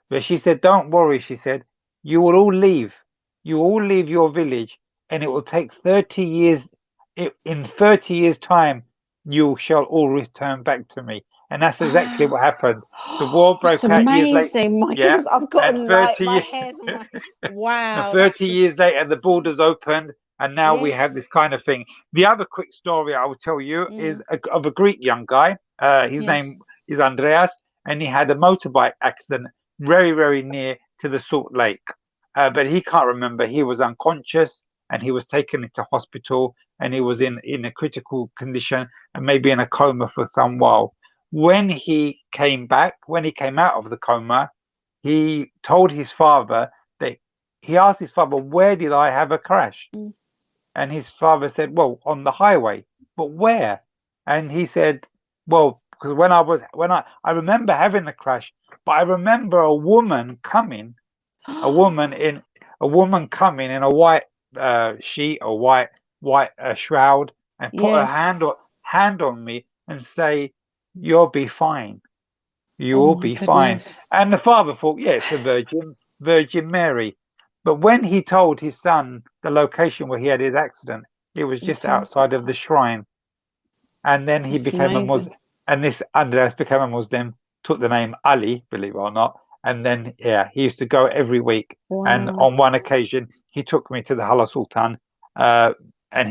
But she said, "Don't worry," she said, "you will all leave. You all leave your village, and it will take 30 years. In 30 years' time, you shall all return back to me." And that's exactly what happened. The war broke out years later. My goodness, I've gotten like my hairs on my... Wow. 30 years later, the borders opened, and now we have this kind of thing. The other quick story I will tell you is of a Greek young guy. His name is Andreas, and he had a motorbike accident very, very near to the Salt Lake. But he can't remember. He was unconscious, and he was taken into hospital, and he was in a critical condition and maybe in a coma for some while. When he came out of the coma, he told his father that he asked his father, "Where did I have a crash?" And his father said, "Well, on the highway." "But where?" And he said, "Well, because I remember having the crash, but I remember a woman coming in a white sheet, a white shroud, and put her hand on me and say, 'You'll be fine. You Oh will my be fine. goodness. And the father thought, yeah, it's a Virgin Mary. But when he told his son the location where he had his accident, it was just outside of the shrine. And then he That's became a amazing. Muslim. And this Andreas became a Muslim, took the name Ali, believe it or not. And then, yeah, he used to go every week. Wow. And on one occasion, he took me to the Hala Sultan, and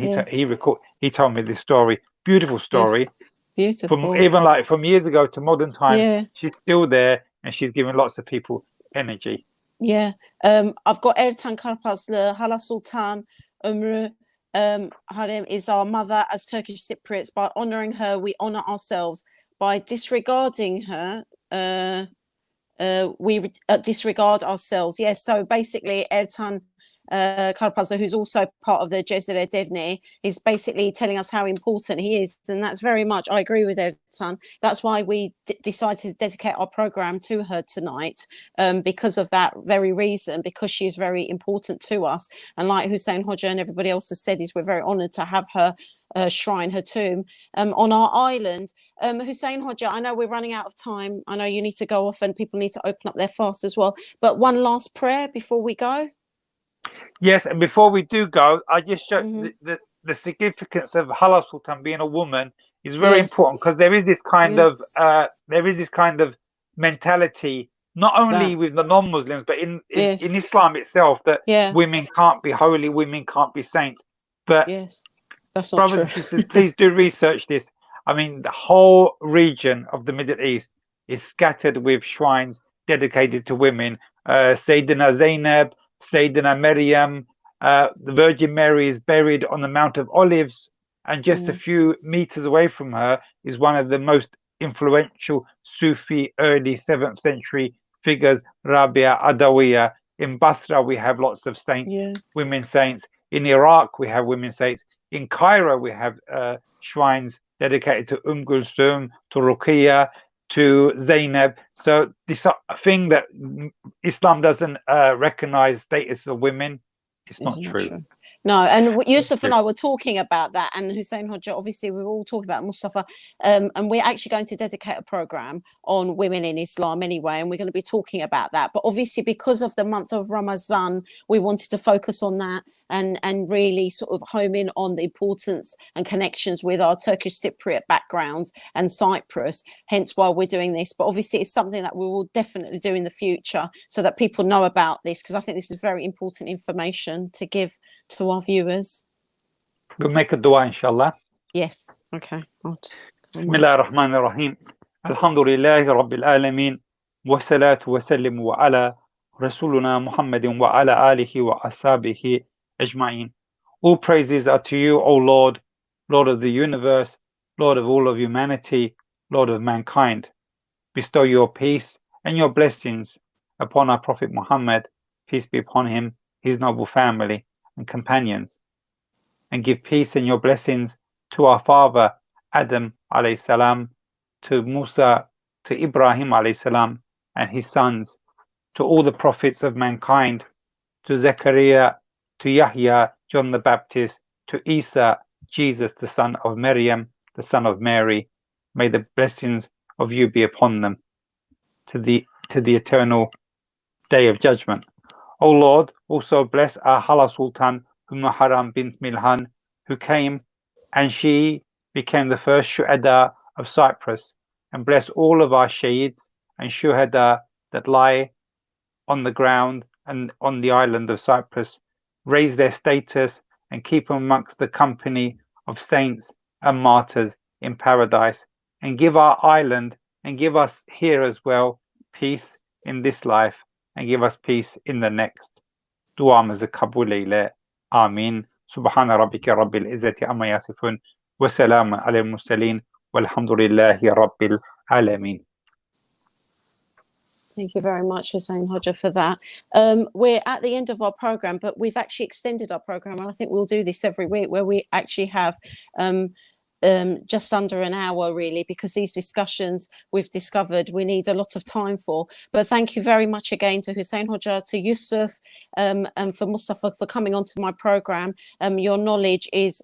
he told me this story, beautiful story. Yes. Beautiful. From even like from years ago to modern times, Yeah. she's still there, and she's giving lots of people energy. Yeah. I've got Ertan Karpazlı, Hala Sultan Ömrü Harem is our mother as Turkish Cypriots. By honouring her, we honour ourselves. By disregarding her, we disregard ourselves. Yes. So basically, Ertan Karpazlı, who's also part of the Cezire Derneği, is basically telling us how important he is, and that's very much, I agree with Ertan. That's why we decided to dedicate our program to her tonight, because of that very reason, because she is very important to us. And like Hussein Hoxha and everybody else has said, is we're very honoured to have her shrine, her tomb, on our island. Hussein Hoxha, I know we're running out of time. I know you need to go off and people need to open up their fast as well. But one last prayer before we go. Yes, and before we do go, I just show the significance of Hala Sultan being a woman is very important, because there is this kind of mentality, not only with the non-Muslims, but in Islam itself, that women can't be holy, women can't be saints. But that's not brothers true. and sisters, please do research this. I mean, the whole region of the Middle East is scattered with shrines dedicated to women. Sayyidina Zainab, Sayyidina Maryam, the Virgin Mary is buried on the Mount of Olives, and just a few meters away from her is one of the most influential Sufi early 7th century figures, Rabia Adawiya. In Basra, we have lots of saints, women saints. In Iraq, we have women saints. In Cairo, we have shrines dedicated to Kulthum, to Ruqayya, to Zainab. So this thing that Islam doesn't recognize status of women, it's not true. No, and Yusuf and I were talking about that, and Hussein Hoxha, obviously we were all talking about Mustafa, and we're actually going to dedicate a program on women in Islam anyway, and we're going to be talking about that. But obviously, because of the month of Ramadan, we wanted to focus on that and really sort of home in on the importance and connections with our Turkish Cypriot backgrounds and Cyprus, hence why we're doing this. But obviously, it's something that we will definitely do in the future so that people know about this, because I think this is very important information to give to our viewers. We'll make a dua, inshallah. Yes. Okay. Bismillah ar-Rahman ar-Rahim. Alhamdulillahi Rabbil Alameen. Wa salatu wa sallimu ala Rasuluna Muhammadin wa ala alihi wa ashabihi ajma'in. All praises are to you, O Lord, Lord of the universe, Lord of all of humanity, Lord of mankind. Bestow your peace and your blessings upon our Prophet Muhammad, peace be upon him, his noble family and companions, and give peace and your blessings to our father Adam alayhi salam, to Musa, to Ibrahim alayhi salam and his sons, to all the prophets of mankind, to Zechariah, to Yahya, John the Baptist, to Isa, Jesus the son of Maryam, the son of Mary. May the blessings of you be upon them to the eternal day of judgment. O Lord, also bless our Hala Sultan Haram bint Milhan, who came and she became the first shuhada of Cyprus, and bless all of our shaheeds and shuhada that lie on the ground and on the island of Cyprus. Raise their status and keep them amongst the company of saints and martyrs in paradise, and give our island and give us here as well peace in this life, and give us peace in the next. Duamızı kabul eyle. Amin. Subhane rabbike rabbil izzeti amma yasifun. Ve selamun alel murselin. Velhamdülillahi rabbil alamin. Thank you very much, Hussein Hoxha, for that. We're at the end of our program, but we've actually extended our program, and I think we'll do this every week, where we actually have just under an hour, really, because these discussions we've discovered we need a lot of time for. But thank you very much again to Hussein Hoxha, to Yusuf, and for Mustafa for coming onto my program. Your knowledge is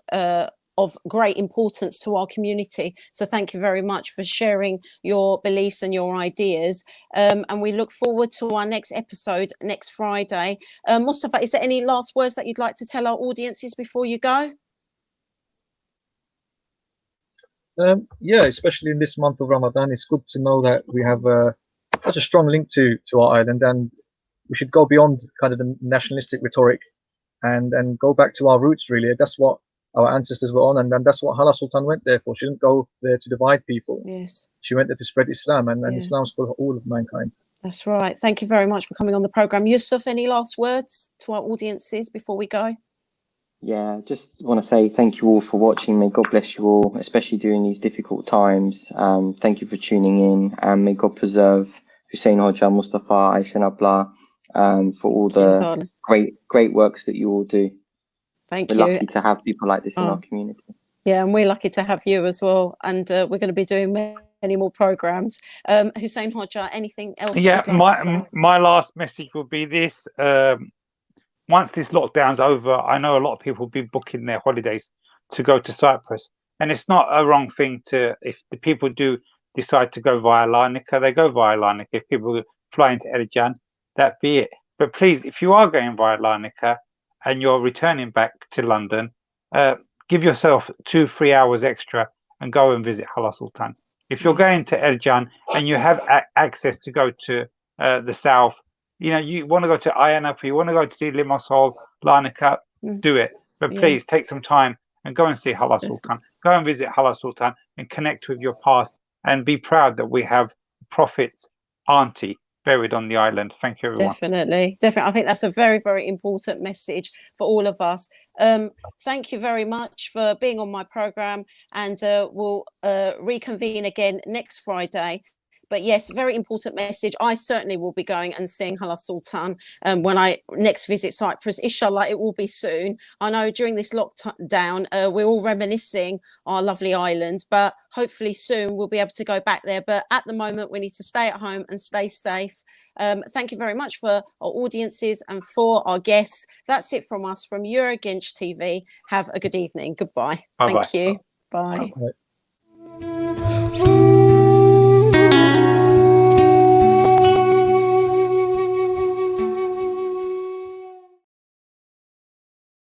of great importance to our community. So thank you very much for sharing your beliefs and your ideas. And we look forward to our next episode next Friday. Mustafa, is there any last words that you'd like to tell our audiences before you go? Yeah, especially in this month of Ramadan, it's good to know that we have such a strong link to our island, and we should go beyond kind of the nationalistic rhetoric and go back to our roots, really. That's what our ancestors were on, and that's what Hala Sultan went there for. She didn't go there to divide people. Yes. She went there to spread Islam, and Islam's for all of mankind. That's right. Thank you very much for coming on the program. Yusuf, any last words to our audiences before we go? Yeah, just want to say thank you all for watching. May God bless you all, especially during these difficult times. Thank you for tuning in, and may God preserve Hussein Hoxha, Mustafa, Aisha Nabla, for all the great works that you all do. Thank you. We're lucky to have people like this in our community. Yeah, and we're lucky to have you as well. And we're going to be doing many more programs. Hussein Hoxha, anything else? Yeah, my last message will be this. Once this lockdown's over, I know a lot of people will be booking their holidays to go to Cyprus. And it's not a wrong thing to, if the people do decide to go via Larnaca, they go via Larnaca. If people fly into Ercan, that be it. But please, if you are going via Larnaca and you're returning back to London, give yourself 2-3 hours extra and go and visit Hala Sultan. If you're going to Ercan and you have access to go to the south, you know, you want to go to Ayanapa, you want to go to see Limassol, Larnaca, do it. But please take some time and go and see Hala Sultan. Go and visit Hala Sultan and connect with your past and be proud that we have Prophet's auntie buried on the island. Thank you, everyone. Definitely. I think that's a very, very important message for all of us. Thank you very much for being on my program, and we'll reconvene again next Friday. But yes, very important message. I certainly will be going and seeing Hala Sultan when I next visit Cyprus. Inshallah, it will be soon. I know during this lockdown, we're all reminiscing our lovely island, but hopefully soon we'll be able to go back there. But at the moment, we need to stay at home and stay safe. Thank you very much for our audiences and for our guests. That's it from us from Eurogench TV. Have a good evening. Goodbye. Bye-bye. Thank you. Bye. Bye.